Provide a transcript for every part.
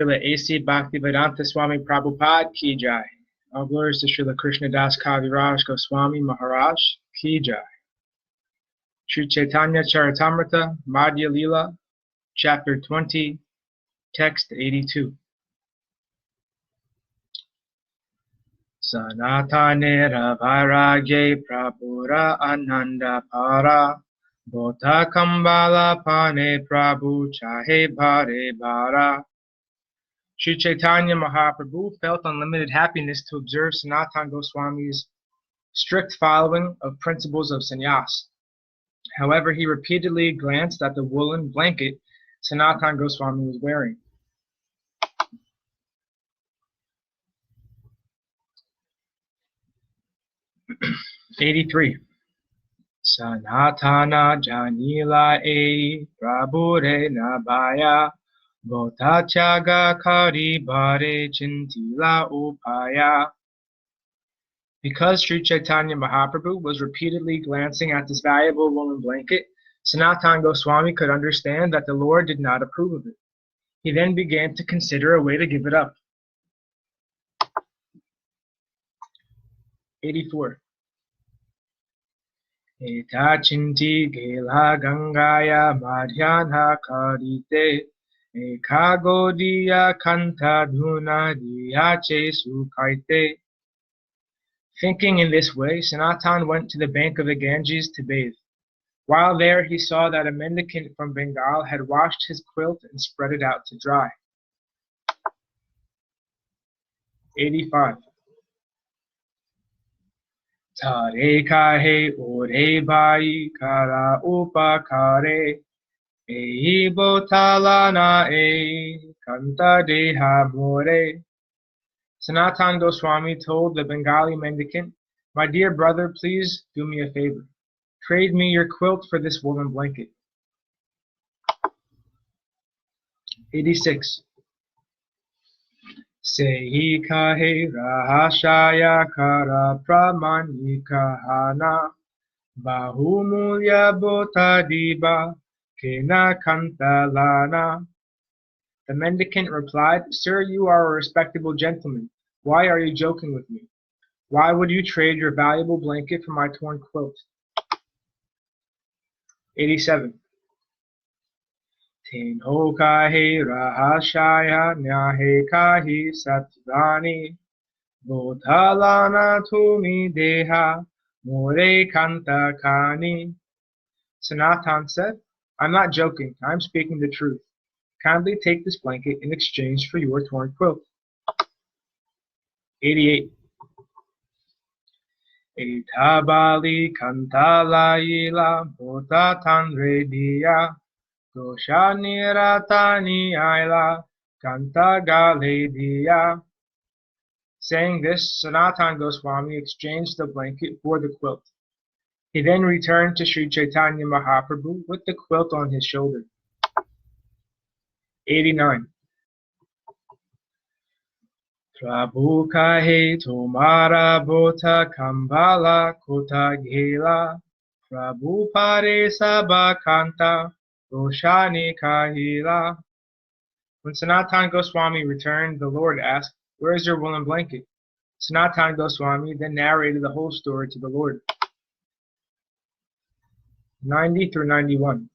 Srila A.C. Bhaktivedanta Swami Prabhupada Ki Jai. All glories to Srila Krishnadas Kaviraj Goswami Maharaj Ki Jai. Sri Chaitanya Charitamrta Madhya Lila, Chapter 20, Text 82. Sanatanera Vairagye Prabhura Ananda Para Bhota Kambala Pane Prabhu Chahe Bhare Bhara. Sri Chaitanya Mahaprabhu felt unlimited happiness to observe Sanatana Goswami's strict following of principles of sannyas. However, he repeatedly glanced at the woolen blanket Sanatana Goswami was wearing. '83. Sanatana Janila E Prabhure Nabaya Botachaga Kari Bhare Chintila Upaya. Because Sri Chaitanya Mahaprabhu was repeatedly glancing at this valuable woolen blanket, Sanatana Goswami could understand that the Lord did not approve of it. He then began to consider a way to give it up. 84. Eta chinti gela gangaya madhyana karite ekagodiya kanta dhuna diyache sukaite. Thinking in this way, Sanatan went to the bank of the Ganges to bathe. While there, he saw that a mendicant from Bengal had washed his quilt and spread it out to dry. 85. Tare kahe ore bhai kara upakare ehi botalana e kanta deha more. Sanatana Goswami told the Bengali mendicant, "My dear brother, please do me a favor. Trade me your quilt for this woolen blanket." 86. Sehi kahe rahashaya kara pramanikahana bahumulya botadiba kena kantalana. The mendicant replied, "Sir, you are a respectable gentleman. Why are you joking with me? Why would you trade your valuable blanket for my torn quilt?" 87. Tenho kahe rahashaya nyahe kahi satvani bodhalana tumi deha more kanta kani. Sanatan said, "I'm not joking. I'm speaking the truth. Kindly take this blanket in exchange for your torn quilt." 88. Etabali kantala ila botatan rediya dosha niratani aila kanta galediya. Saying this, Sanatana Goswami exchanged the blanket for the quilt. He then returned to Sri Chaitanya Mahaprabhu with the quilt on his shoulder. 89. Prabhu kahe tomara bota kambala kota gela Prabhu pare sabha kanta roshani kahila. When Sanatana Goswami returned, the Lord asked, "Where is your woolen blanket?" Sanatana Goswami then narrated the whole story to the Lord. 90 through 91.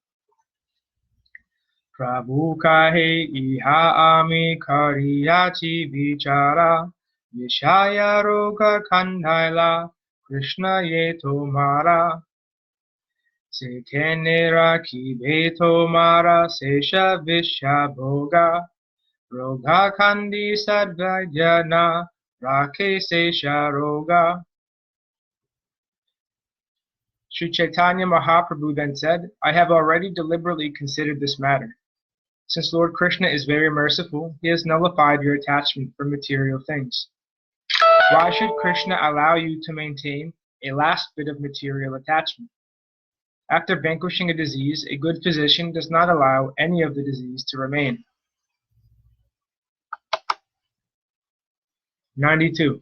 Prabhu kahe iha ami kariyachi vichara vishaya roga kandhaila Krishna ye tomara sekene rakhi beto mara sesha visha bhoga roga kandi sadvajana rakhe sesha roga. Sri Chaitanya Mahaprabhu then said, "I have already deliberately considered this matter. Since Lord Krishna is very merciful, he has nullified your attachment for material things. Why should Krishna allow you to maintain a last bit of material attachment? After vanquishing a disease, a good physician does not allow any of the disease to remain." 92.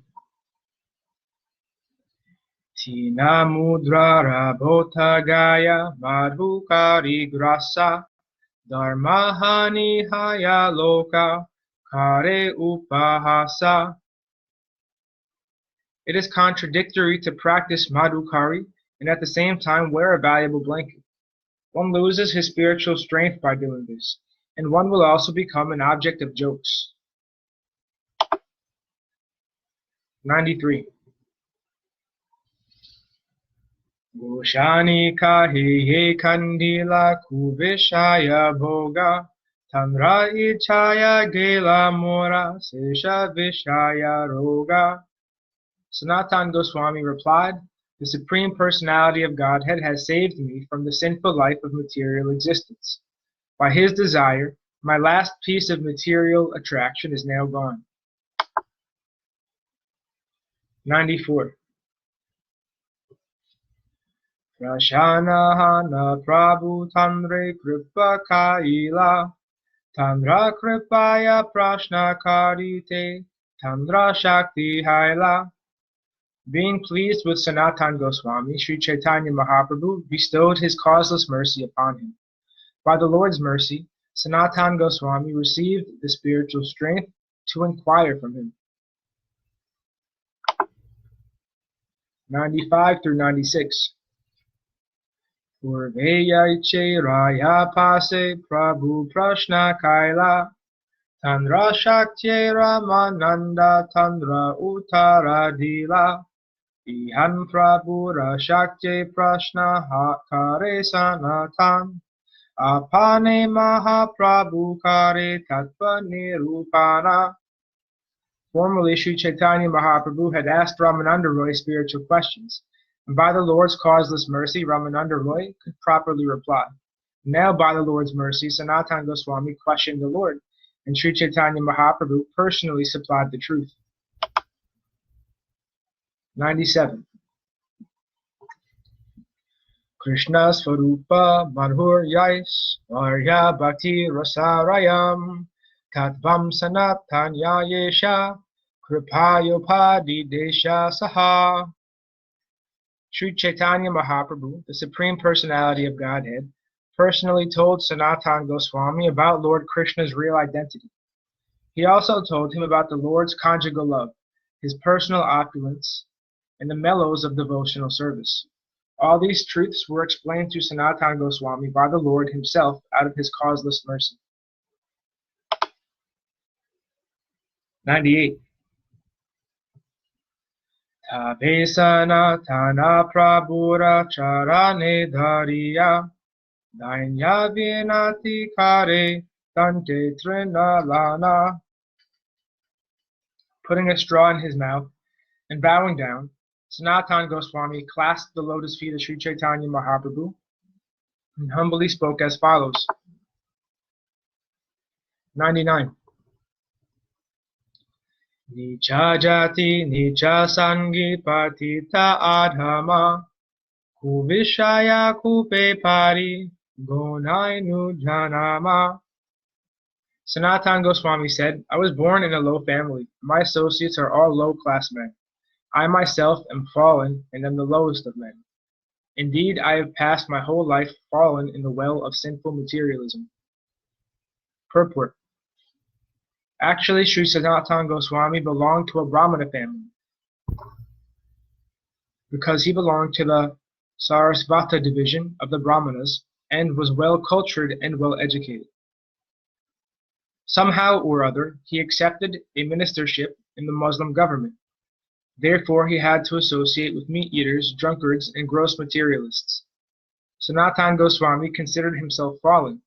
Tina mudra rabhota gaya madhukari grasa Dharmahani haya loka kare upahasa. It is contradictory to practice madhukari and at the same time wear a valuable blanket. One loses his spiritual strength by doing this, and one will also become an object of jokes. 93. Goshani kahiye kandila kuvishaya bhoga tanra ichaya gela mora sesha vishaya roga. Sanatana Goswami replied, "The Supreme Personality of Godhead has saved me from the sinful life of material existence. By his desire, my last piece of material attraction is now gone." 94. Prashanahana Prabhu Tandre Kripa Kaila Tandra Kripaya Prashna Karite Tandra Shakti Haila. Being pleased with Sanatana Goswami, Sri Chaitanya Mahaprabhu bestowed his causeless mercy upon him. By the Lord's mercy, Sanatana Goswami received the spiritual strength to inquire from him. 95 through 96. Purveya Iche Raya Pase Prabhu Prashna Kaila Tandra Shakti Ramananda Tandra Uttara Dila Ihan Prabhu Rashakti Prashna Kare Sanatan Apane Mahaprabhu Kare Tattva Nirupana. Formerly, Sri Chaitanya Mahaprabhu had asked Ramananda Roy spiritual questions, and by the Lord's causeless mercy, Ramananda Roy could properly reply. Now, by the Lord's mercy, Sanatana Goswami questioned the Lord, and Sri Chaitanya Mahaprabhu personally supplied the truth. 97. Krishna Swarupa Madhur Yais Varya Bhakti Rasarayam Tattvam Sanatanya Yesha Kripayopadi Desha Saha. Sri Chaitanya Mahaprabhu, the Supreme Personality of Godhead, personally told Sanatana Goswami about Lord Krishna's real identity. He also told him about the Lord's conjugal love, his personal opulence, and the mellows of devotional service. All these truths were explained to Sanatana Goswami by the Lord himself out of his causeless mercy. 98. Tabe Sanatana Prabhura Charane Dhariya Dainya Vinati Kare Dante Trinalana. Putting a straw in his mouth and bowing down, Sanatana Goswami clasped the lotus feet of Sri Chaitanya Mahaprabhu and humbly spoke as follows. 99. Nicha jati nicha sangi patita adhama kuvishaya kupe pari gonainu janama. Sanatana Goswami said, "I was born in a low family. My associates are all low-class men. I myself am fallen and am the lowest of men. Indeed, I have passed my whole life fallen in the well of sinful materialism." Purport. Actually, Sri Sanatana Goswami belonged to a Brahmana family because he belonged to the Sarasvata division of the Brahmanas and was well cultured and well educated. Somehow or other, he accepted a ministership in the Muslim government. Therefore, he had to associate with meat-eaters, drunkards, and gross materialists. Sanatana Goswami considered himself fallen,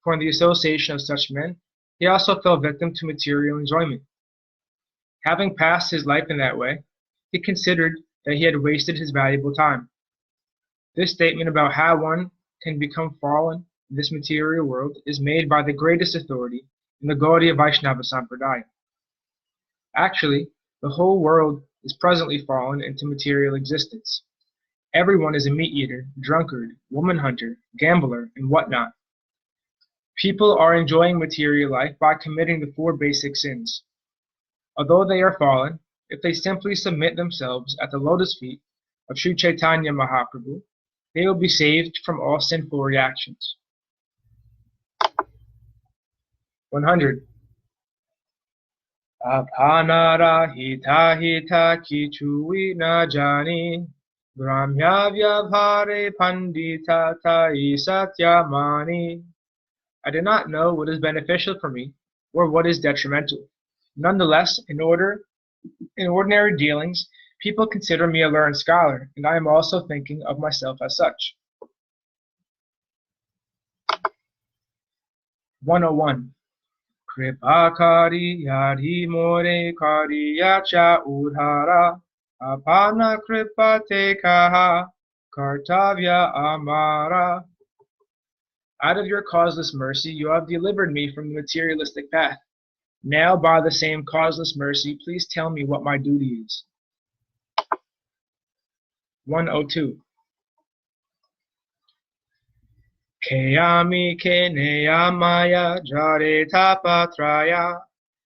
for in the association of such men, he also fell victim to material enjoyment. Having passed his life in that way, he considered that he had wasted his valuable time. This statement about how one can become fallen in this material world is made by the greatest authority in the Gaudiya Vaishnava Sampradaya. Actually, the whole world is presently fallen into material existence. Everyone is a meat-eater, drunkard, woman hunter, gambler, and whatnot. People are enjoying material life by committing the 4 basic sins. Although they are fallen, if they simply submit themselves at the lotus feet of Sri Chaitanya Mahaprabhu, they will be saved from all sinful reactions. 100. Apanara hita hita kichui na jani. Brahmya vyavhare pandita tai satyamani. I do not know what is beneficial for me or what is detrimental. Nonetheless, in ordinary dealings, people consider me a learned scholar, and I am also thinking of myself as such. 101. Kripakari yadhi more kari yacha udhara apana kripate kaha kartavya amara. Out of your causeless mercy, you have delivered me from the materialistic path. Now, by the same causeless mercy, please tell me what my duty is. 102. Keyami keneyamaya jare tapatraya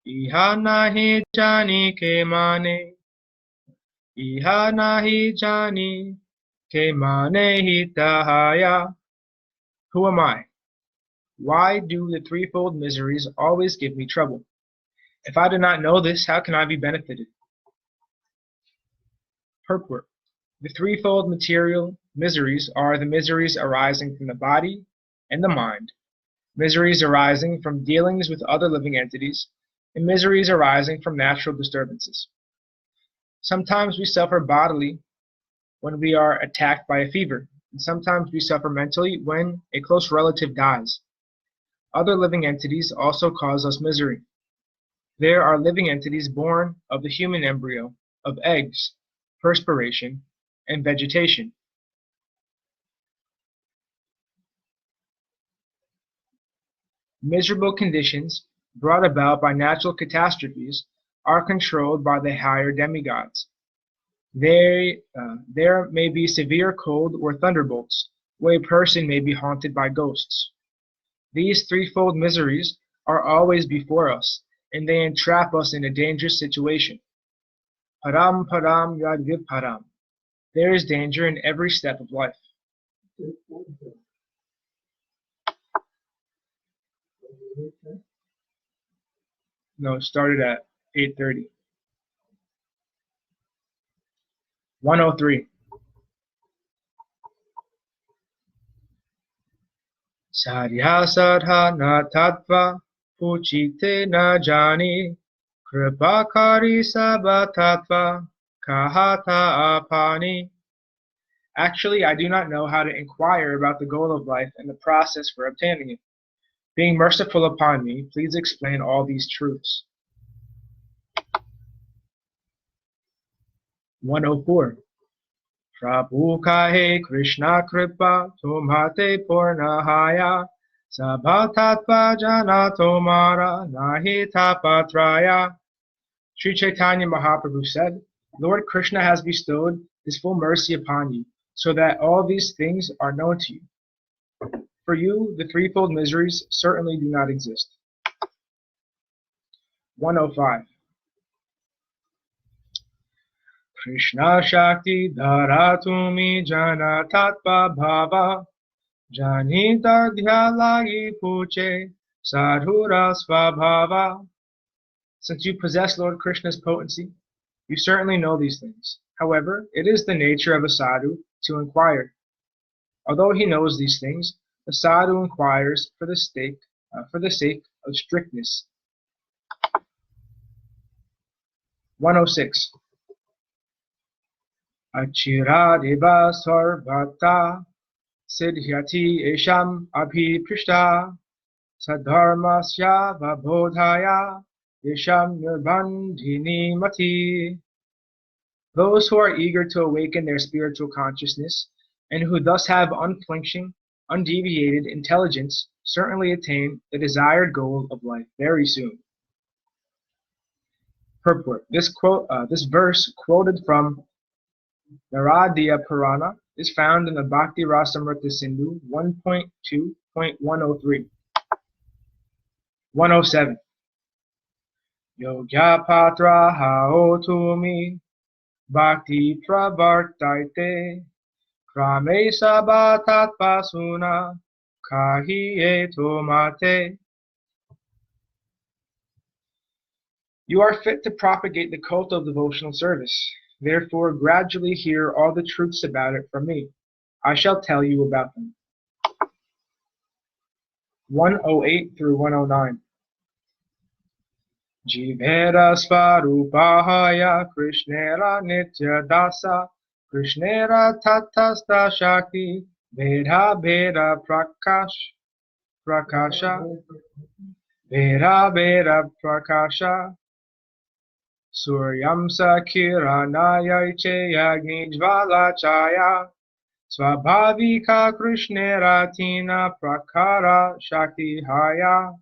iha nahi jani ke mane hitahaya. Who am I? Why do the threefold miseries always give me trouble? If I do not know this, how can I be benefited? Purport. The threefold material miseries are the miseries arising from the body and the mind, miseries arising from dealings with other living entities, and miseries arising from natural disturbances. Sometimes we suffer bodily when we are attacked by a fever, and sometimes we suffer mentally when a close relative dies. Other living entities also cause us misery. There are living entities born of the human embryo, of eggs, perspiration, and vegetation. Miserable conditions brought about by natural catastrophes are controlled by the higher demigods. There may be severe cold or thunderbolts, where a person may be haunted by ghosts. These threefold miseries are always before us, and they entrap us in a dangerous situation. Param param yad viparam. There is danger in every step of life. No, it started at 8:30. 103. Sadhya sadha na tattva puchite na jani kripakari sabha tattva kahata apani. Actually, I do not know how to inquire about the goal of life and the process for obtaining it. Being merciful upon me, please explain all these truths. 104. Prabhu kahe Krishna kripa tumhate purnahaya sabha tattva jana tomara nahi tapatraya. Sri Chaitanya Mahaprabhu said, Lord Krishna has bestowed his full mercy upon you, so that all these things are known to you. For you, the threefold miseries certainly do not exist. 105. Krishna Shakti Dharatumi Jana Tattva Bhava Janita Dhyalagi Puche Sadhura Svabhava. Since you possess Lord Krishna's potency, you certainly know these things. However, it is the nature of a sadhu to inquire. Although he knows these things, the sadhu inquires for the sake of strictness. 106. Achiradeva sarvata siddhyati esham abhiprishta sadharmasya vabodhaya esham nirbandhini mati. Those who are eager to awaken their spiritual consciousness and who thus have unflinching, undeviated intelligence certainly attain the desired goal of life very soon. Purport. This verse quoted from Naradiya Purana is found in the Bhakti Rasamrita Sindhu 1.2.103. 107. Yogya patra haotumi bhakti pravartaite krame sabatat pasuna kahi etomate. You are fit to propagate the cult of devotional service. Therefore, gradually hear all the truths about it from me. I shall tell you about them. 108 through 109. Jivera svarupahaya Krishnera nitya dasa Krishnera tatasta shakti Veda Veda prakasha Veda Veda prakasha Suryam Sakiranaya Chayagni Jvalachaya Swabhavika Krishnera Tina Prakara Shakti Haya.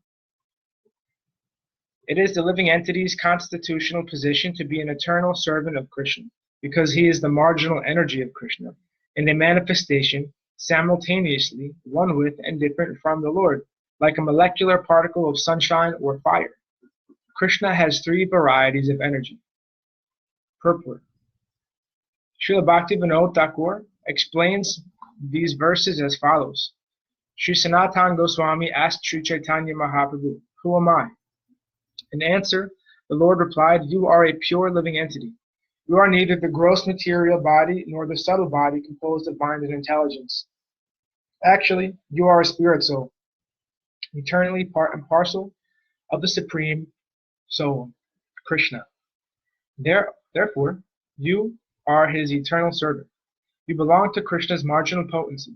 It is the living entity's constitutional position to be an eternal servant of Krishna, because he is the marginal energy of Krishna, and a manifestation simultaneously one with and different from the Lord, like a molecular particle of sunshine or fire. Krishna has three varieties of energy. Purport. Srila Bhaktivinoda Thakur explains these verses as follows. Sri Sanatana Goswami asked Sri Chaitanya Mahaprabhu, "Who am I?" In answer, the Lord replied, "You are a pure living entity. You are neither the gross material body nor the subtle body composed of mind and intelligence. Actually, you are a spirit soul, eternally part and parcel of the Supreme Soul, Krishna. Therefore, you are his eternal servant. You belong to Krishna's marginal potency.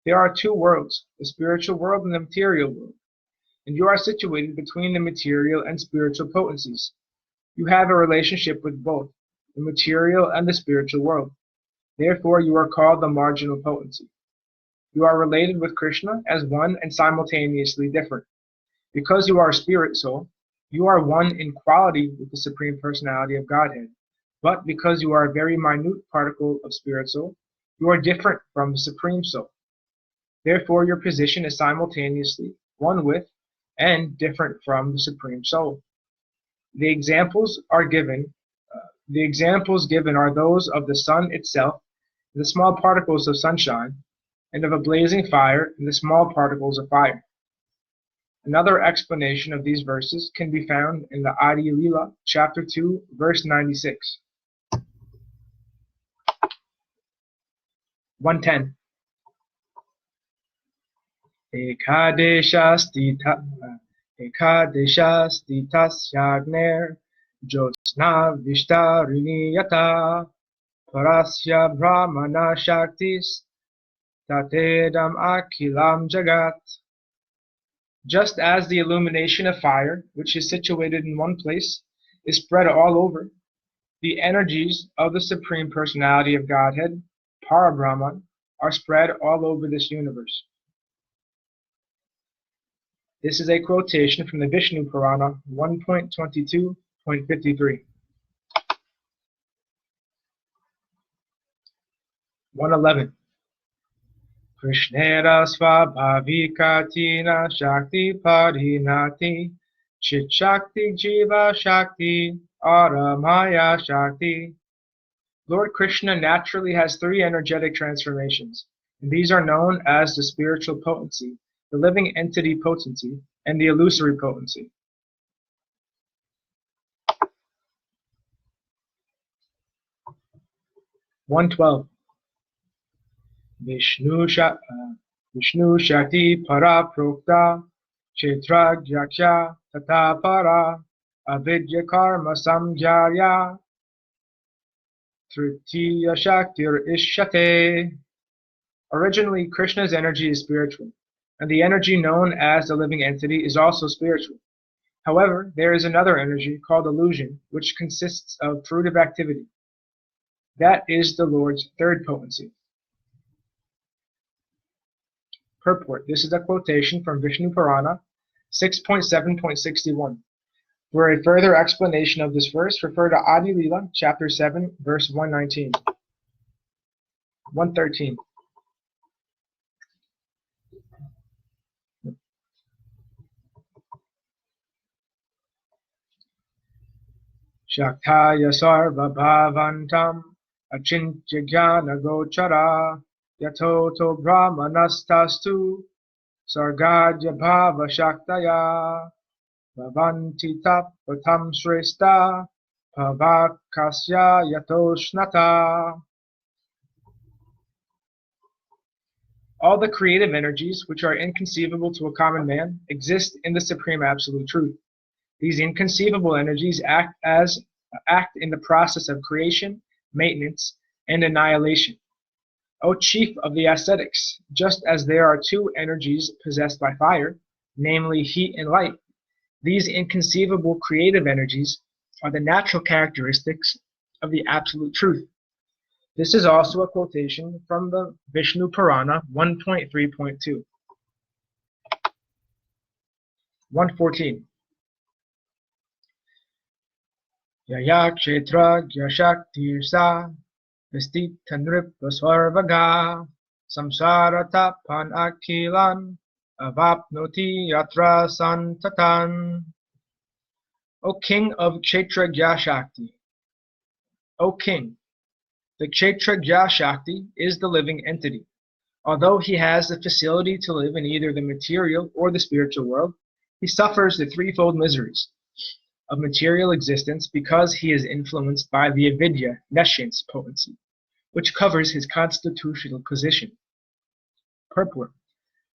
There are two worlds, the spiritual world and the material world, and you are situated between the material and spiritual potencies. You have a relationship with both, the material and the spiritual world. Therefore, you are called the marginal potency. You are related with Krishna as one and simultaneously different. Because you are a spirit soul, you are one in quality with the Supreme Personality of Godhead. But because you are a very minute particle of spirit soul, you are different from the Supreme Soul. Therefore, your position is simultaneously one with and different from the Supreme Soul. The examples given are those of the sun itself, the small particles of sunshine, and of a blazing fire, and the small particles of fire. Another explanation of these verses can be found in the Adi Lila, chapter 2, verse 96. 110. Ekadeshastitasyagner Jyotsna Vishtarini Yata Parasya Brahmana Shaktis Tatedam Akilam Jagat. Just as the illumination of fire, which is situated in one place, is spread all over, the energies of the Supreme Personality of Godhead, Parabrahman, are spread all over this universe. This is a quotation from the Vishnu Purana 1.22.53. 111. Krishnera svabhavikatina shakti parinati chit shakti jiva shakti aramaya shakti. Lord Krishna naturally has three energetic transformations, and these are known as the spiritual potency, the living entity potency, and the illusory potency. (112) Vishnu Shakti Para Prokta Kshetragyaksha Tata Para Avidya Karma Samjaya Tritiya Shaktir Ishyate. Originally, Krishna's energy is spiritual, and the energy known as the living entity is also spiritual. However, there is another energy called illusion, which consists of fruitive activity. That is the Lord's third potency. Purport. This is a quotation from Vishnu Purana 6.7.61. For a further explanation of this verse, refer to Adi Lila, chapter 7, verse 119. 113. Shaktaya sarva bhavantam achintya jnana gochara yatoto brahmanastastu sargadya bhava shaktaya bhavanti tapatam shrestha bhavakasya yatoshnata. All the creative energies, which are inconceivable to a common man, exist in the Supreme Absolute Truth. These inconceivable energies act in the process of creation, maintenance, and annihilation. O chief of the ascetics, just as there are two energies possessed by fire, namely heat and light, these inconceivable creative energies are the natural characteristics of the Absolute Truth. This is also a quotation from the Vishnu Purana 1.3.2. 114. Yaya kshetra gyashaktirsa vistita nripasvarvaga samsara tapan akilan avapnoti yatra santatan. O king of Kshetra Shakti, O king, the Kshetra Shakti is the living entity. Although he has the facility to live in either the material or the spiritual world, he suffers the threefold miseries of material existence because he is influenced by the avidya, nescience potency, which covers his constitutional position. Purport.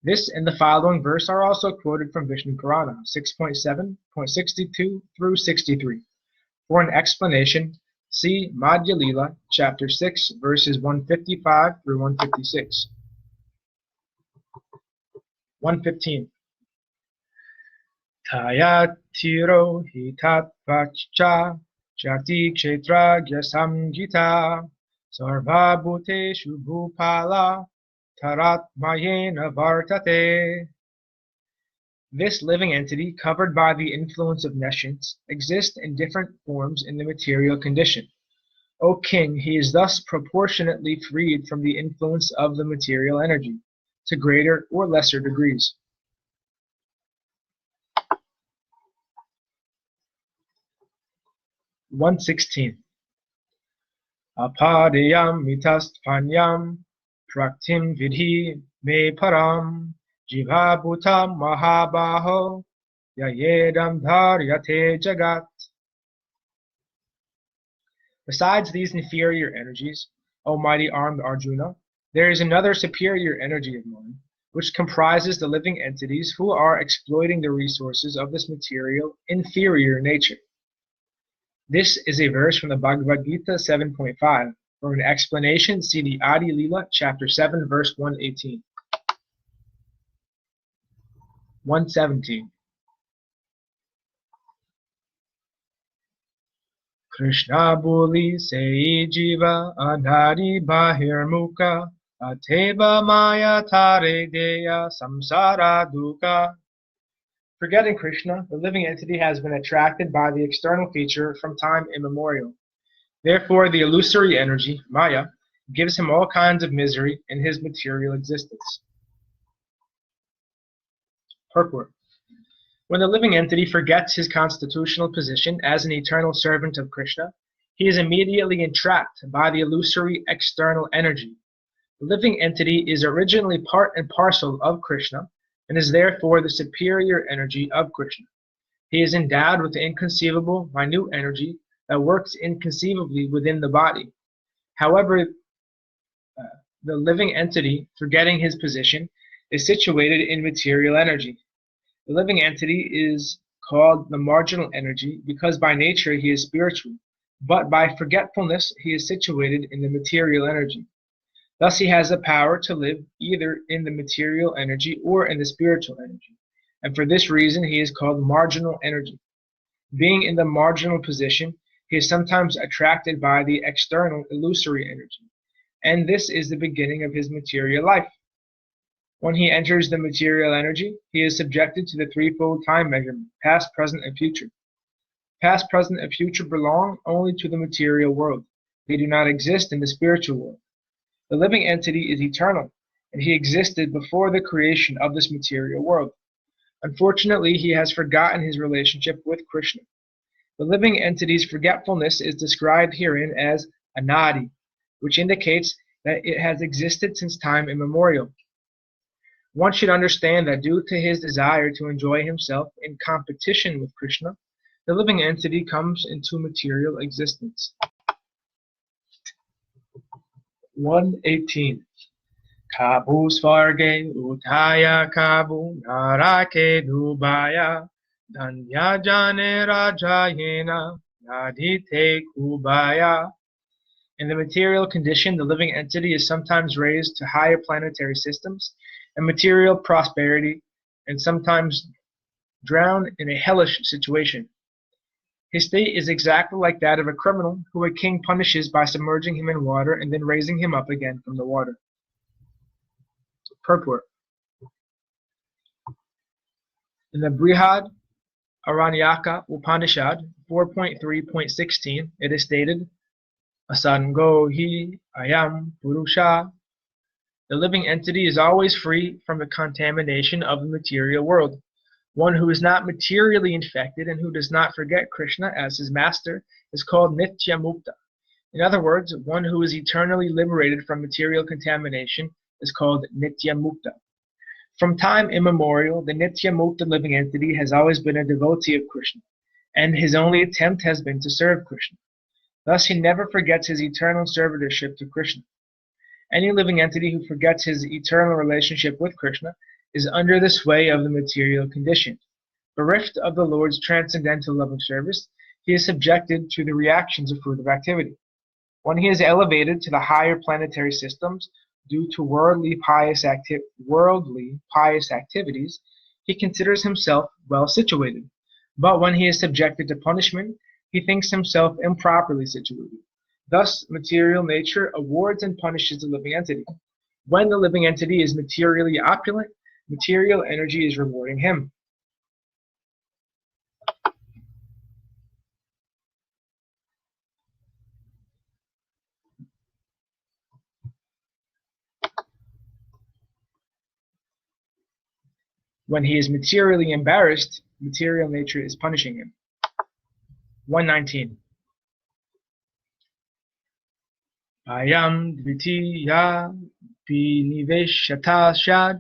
This and the following verse are also quoted from Vishnu Purana 6.7.62 through 63. For an explanation, see Madhya Lila, chapter 6, verses 155 through 156. 115. Taya tiro hitat vacha jati kshetra gyasamgita sarva bhuteshu bhupala tarat mayena vartate. This living entity, covered by the influence of nescience, exists in different forms in the material condition. O king, he is thus proportionately freed from the influence of the material energy, to greater or lesser degrees. (116) Apadeyam mitastphanyam praktim vidhi me param jiva bhutam mahabaho yayedam dharyate jagat. Besides these inferior energies, O mighty armed Arjuna, there is another superior energy of mine, which comprises the living entities who are exploiting the resources of this material inferior nature. This is a verse from the Bhagavad Gita 7.5. For an explanation, see the Adi Lila, chapter 7, verse 118. 117. Krishna boli sei jiva anari bahir mukha ateva maya tare deya samsara dukkha. Forgetting Krishna, the living entity has been attracted by the external feature from time immemorial. Therefore, the illusory energy, Maya, gives him all kinds of misery in his material existence. Purport. When the living entity forgets his constitutional position as an eternal servant of Krishna, he is immediately entrapped by the illusory external energy. The living entity is originally part and parcel of Krishna, and is therefore the superior energy of Krishna. He is endowed with inconceivable, minute energy that works inconceivably within the body. However, the living entity, forgetting his position, is situated in material energy. The living entity is called the marginal energy because by nature he is spiritual, but by forgetfulness he is situated in the material energy. Thus he has the power to live either in the material energy or in the spiritual energy, and for this reason he is called marginal energy. Being in the marginal position, he is sometimes attracted by the external illusory energy, and this is the beginning of his material life. When he enters the material energy, he is subjected to the threefold time measurement, past, present, and future. Past, present, and future belong only to the material world. They do not exist in the spiritual world. The living entity is eternal, and he existed before the creation of this material world. Unfortunately, he has forgotten his relationship with Krishna. The living entity's forgetfulness is described herein as anadi, which indicates that it has existed since time immemorial. One should understand that due to his desire to enjoy himself in competition with Krishna, the living entity comes into material existence. 118. Kabu svarge utaya kabu narake dubaya danya jane rajayena nadite kubaya. In the material condition, the living entity is sometimes raised to higher planetary systems and material prosperity, and sometimes drowned in a hellish situation. His state is exactly like that of a criminal who a king punishes by submerging him in water and then raising him up again from the water. Purport. In the Brihad Aranyaka Upanishad 4.3.16, it is stated, Asango hi ayam purusha. The living entity is always free from the contamination of the material world. One who is not materially infected and who does not forget Krishna as his master is called Nitya Mukta. In other words, one who is eternally liberated from material contamination is called Nitya Mukta. From time immemorial, the Nitya Mukta living entity has always been a devotee of Krishna, and his only attempt has been to serve Krishna. Thus, he never forgets his eternal servitorship to Krishna. Any living entity who forgets his eternal relationship with Krishna is under the sway of the material condition. Bereft of the Lord's transcendental love of service, he is subjected to the reactions of fruitive activity. When he is elevated to the higher planetary systems due to worldly pious activities, he considers himself well situated. But when he is subjected to punishment, he thinks himself improperly situated. Thus, material nature awards and punishes the living entity. When the living entity is materially opulent, material energy is rewarding him. When he is materially embarrassed, material nature is punishing him. 119. Ayam dvitiya biniveshata shad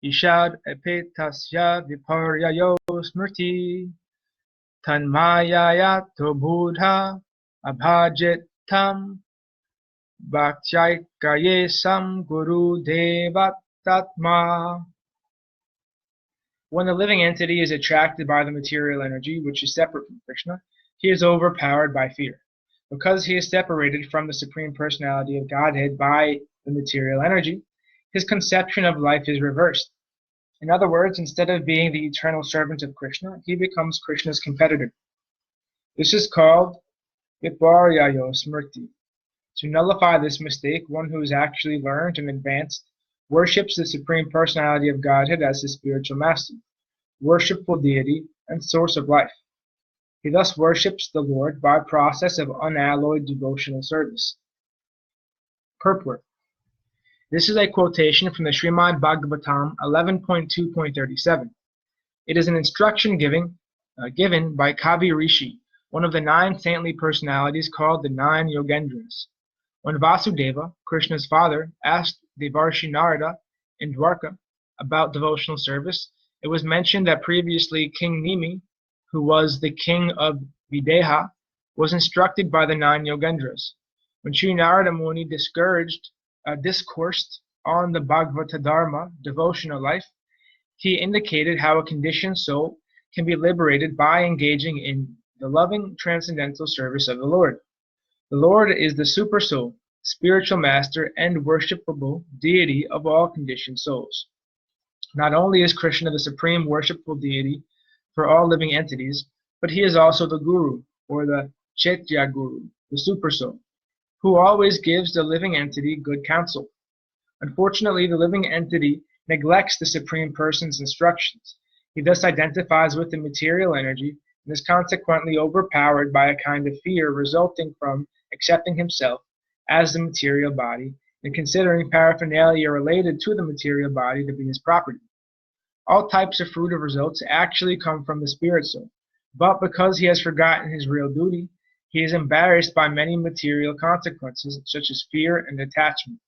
ishad epetasya viparyayo smrti tanmayayato buddha abhajetam bhaktyayakayesam guru devatatma. When the living entity is attracted by the material energy, which is separate from Krishna, he is overpowered by fear. Because he is separated from the Supreme Personality of Godhead by the material energy, his conception of life is reversed. In other words, instead of being the eternal servant of Krishna, he becomes Krishna's competitor. This is called viparyayo smrti. To nullify this mistake, one who is actually learned and advanced worships the Supreme Personality of Godhead as his spiritual master, worshipful deity, and source of life. He thus worships the Lord by process of unalloyed devotional service. Purport. This is a quotation from the Srimad Bhagavatam 11.2.37. It is an instruction given by Kavi Rishi, one of the 9 saintly personalities called the 9 Yogendras. When Vasudeva, Krishna's father, asked Devarshi Narada in Dwarka about devotional service, it was mentioned that previously King Nimi, who was the king of Videha, was instructed by the 9 Yogendras. When Sri Narada Muni discoursed on the Bhagavata Dharma, devotional life, he indicated how a conditioned soul can be liberated by engaging in the loving transcendental service of the Lord. The Lord is the super soul, spiritual master, and worshipable deity of all conditioned souls. Not only is Krishna the supreme worshipful deity for all living entities, but he is also the Guru, or the Chaitya Guru, the super soul, who always gives the living entity good counsel. Unfortunately, the living entity neglects the Supreme Person's instructions. He thus identifies with the material energy and is consequently overpowered by a kind of fear resulting from accepting himself as the material body and considering paraphernalia related to the material body to be his property. All types of fruitive results actually come from the spirit soul, but because he has forgotten his real duty, he is embarrassed by many material consequences such as fear and attachment.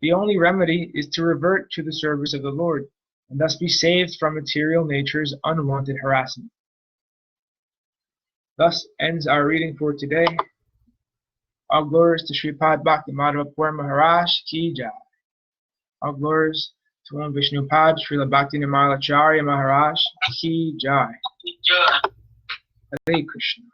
The only remedy is to revert to the service of the Lord, and thus be saved from material nature's unwanted harassment. Thus ends our reading for today. All glories to Sripad Bhakti Madhava Puri Maharaj Ki Jai. All glories to Om Vishnupad Srila Bhakti Acharya Maharaj Ki Jai. Hare Krishna.